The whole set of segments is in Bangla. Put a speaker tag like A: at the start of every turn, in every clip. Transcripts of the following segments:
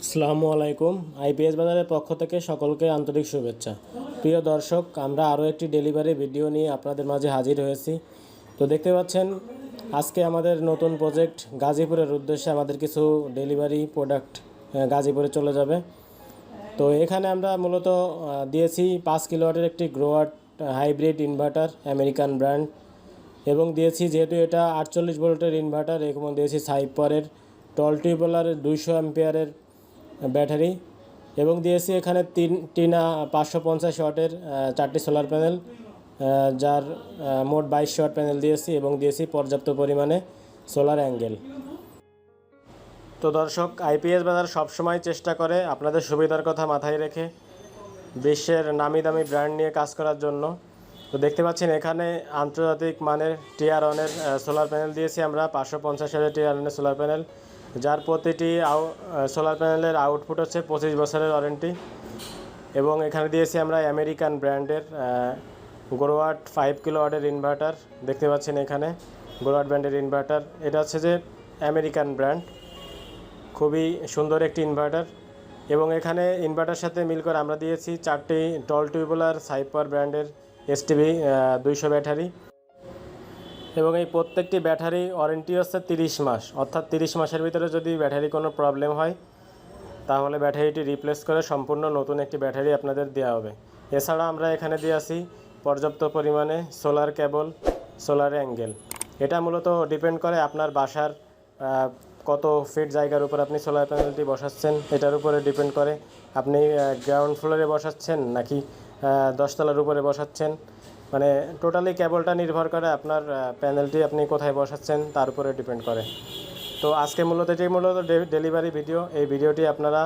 A: আসসালামু আলাইকুম। আইপিএস বাজারের পক্ষ থেকে সকলকে আন্তরিক শুভেচ্ছা। প্রিয় দর্শক, আমরা আরও একটি ডেলিভারি ভিডিও নিয়ে আপনাদের মাঝে হাজির হয়েছি। তো দেখতে পাচ্ছেন আজকে আমাদের নতুন প্রজেক্ট গাজীপুরের উদ্দেশ্যে আমাদের কিছু ডেলিভারি প্রোডাক্ট গাজীপুরে চলে যাবে। তো এখানে আমরা মূলত দিয়েছি 5 কিলোওয়াটের একটি গ্রোয়াট হাইব্রিড ইনভার্টার, আমেরিকান ব্র্যান্ড, এবং দিয়েছি যেহেতু এটা 48 ভোল্টের ইনভার্টার, এবং দিয়েছি সাইপারের টল টিউবওয়েলের 200 অ্যাম্পিয়ারের ব্যাটারি, এবং দিয়েছি এখানে টিনা 550 ওয়াটের 4টি সোলার প্যানেল, যার মোট 22 ওয়াট প্যানেল দিয়েছি, এবং দিয়েছি পর্যাপ্ত পরিমাণে সোলার অ্যাঙ্গেল। তো দর্শক, আইপিএস বাজার সবসময় চেষ্টা করে আপনাদের সুবিধার কথা মাথায় রেখে বিশ্বের নামি দামি ব্র্যান্ড নিয়ে কাজ করার জন্য। তো দেখতে পাচ্ছেন এখানে আন্তর্জাতিক মানের TR1-এর সোলার প্যানেল দিয়েছি আমরা, 550 ওয়াটের TR1-এর সোলার প্যানেল, যার প্রতিটি সোলার প্যানেলের আউটপুট হচ্ছে 25 বছরের ওয়ারেন্টি। এবং এখানে দিয়েছি আমরা আমেরিকান ব্র্যান্ডের গ্রোওয়াট 5 কিলোওয়াটের ইনভার্টার। দেখতে পাচ্ছেন এখানে গ্রোওয়াট ব্র্যান্ডের ইনভার্টার, এটা হচ্ছে যে আমেরিকান ব্র্যান্ড, খুবই সুন্দর একটি ইনভার্টার। এবং এখানে ইনভার্টার সাথে মিল করে আমরা দিয়েছি 4টি টল টিউবওয়েলার সাইপার ব্র্যান্ডের STB 200 ব্যাটারি, এবং এই প্রত্যেকটি ব্যাটারি ওয়ারেন্টি হচ্ছে 30 মাস, অর্থাৎ 30 মাসের ভিতরে যদি ব্যাটারি কোনো প্রবলেম হয় তাহলে ব্যাটারিটি রিপ্লেস করে সম্পূর্ণ নতুন একটি ব্যাটারি আপনাদের দেওয়া হবে। এছাড়া আমরা এখানে দিয়েছি পর্যাপ্ত পরিমাণে সোলার কেবল, সোলার অ্যাঙ্গেল। এটা মূলত ডিপেন্ড করে আপনার বাসার কত ফিট জায়গার উপর আপনি সোলার প্যানেলটি বসাচ্ছেন, এটার উপরে ডিপেন্ড করে আপনি গ্রাউন্ড ফ্লোরে বসাচ্ছেন নাকি 10 তলার উপরে বসাচ্ছেন। মানে টোটালি কেবলটা নির্ভর করে আপনার প্যানেলটি আপনি কোথায় বসাচ্ছেন তার উপরে ডিপেন্ড করে। তো আজকে মূলত ডেলিভারি ভিডিও, এই ভিডিওটি আপনারা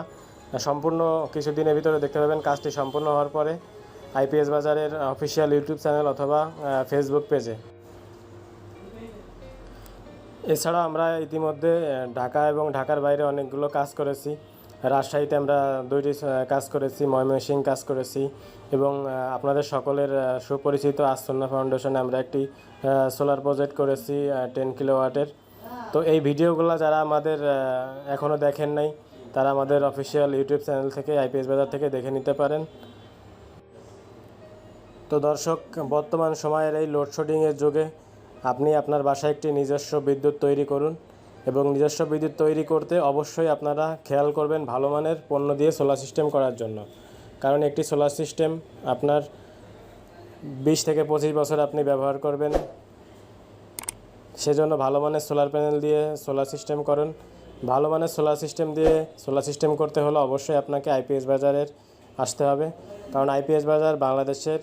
A: সম্পূর্ণ কিছুদিনের ভিতরে দেখতে পাবেন। কাজটি সম্পূর্ণ হওয়ার পরে আইপিএস বাজারের অফিসিয়াল ইউটিউব চ্যানেল অথবা ফেসবুক পেজে। এছাড়া আমরা ইতিমধ্যে ঢাকা এবং ঢাকার বাইরে অনেকগুলো কাজ করেছি। রাজশাহীতে আমরা 2টি কাজ করেছি, ময়মনসিংহ কাজ করেছি, এবং আপনাদের সকলের সুপরিচিত আসন্না ফাউন্ডেশনে আমরা একটি সোলার প্রজেক্ট করেছি 10 কিলোওয়াটের। তো এই ভিডিওগুলো যারা আমাদের এখনও দেখেন নাই তারা আমাদের অফিসিয়াল ইউটিউব চ্যানেল থেকে, আইপিএস বাজার থেকে দেখে নিতে পারেন। তো দর্শক, বর্তমান সময়ের এই লোডশেডিংয়ের যুগে আপনি আপনার বাসায় একটি নিজস্ব বিদ্যুৎ তৈরি করুন, এবং নিজস্ব বিদ্যুৎ তৈরি করতে অবশ্যই আপনারা খেয়াল করবেন ভালো মানের পণ্য দিয়ে সোলার সিস্টেম করার জন্য। কারণ একটি সোলার সিস্টেম আপনার 20 থেকে 25 বছর আপনি ব্যবহার করবেন, সেজন্য ভালো মানের সোলার প্যানেল দিয়ে সোলার সিস্টেম করুন। ভালো মানের সোলার সিস্টেম দিয়ে সোলার সিস্টেম করতে হলে অবশ্যই আপনাকে আইপিএস বাজারের আসতে হবে, কারণ আইপিএস বাজার বাংলাদেশের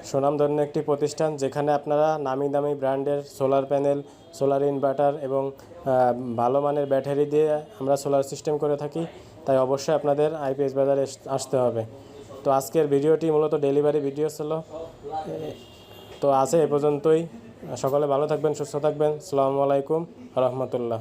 A: সুনামধন্য একটি প্রতিষ্ঠান, যেখানে আপনারা নামি দামি ব্র্যান্ডের সোলার প্যানেল, সোলার ইনভার্টার এবং ভালো মানের ব্যাটারি দিয়ে আমরা সোলার সিস্টেম করে থাকি। তাই অবশ্যই আপনাদের আইপিএস বাজারে আসতে হবে। তো আজকের ভিডিওটি মূলত ডেলিভারি ভিডিও ছিল। তো আছে এ পর্যন্তই। সকলে ভালো থাকবেন, সুস্থ থাকবেন। আসসালামু আলাইকুম রহমতুল্লাহ।